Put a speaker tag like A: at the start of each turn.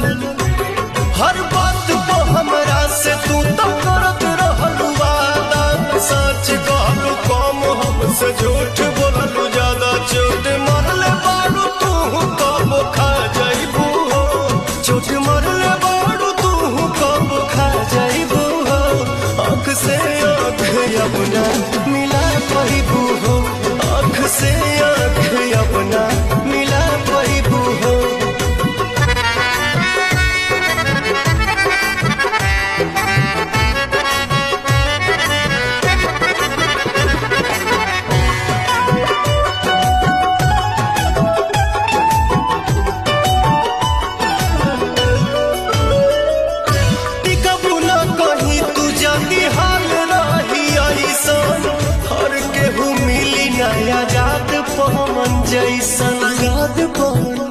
A: हर बात को हमरा से तू तो करत रहलू वादा। सच कहलू कम हमसे झूठ बोललू ज्यादा। चोट मरले बारू तू कब खा जाइबू हो। चोट मरले बारू तू कब खा जाइबू हो। आँख से आँख अपना मिला पाइबू हो। आँख से आँख अपना मिला पाइबू हो। आजाद पवन जैसन याद पवन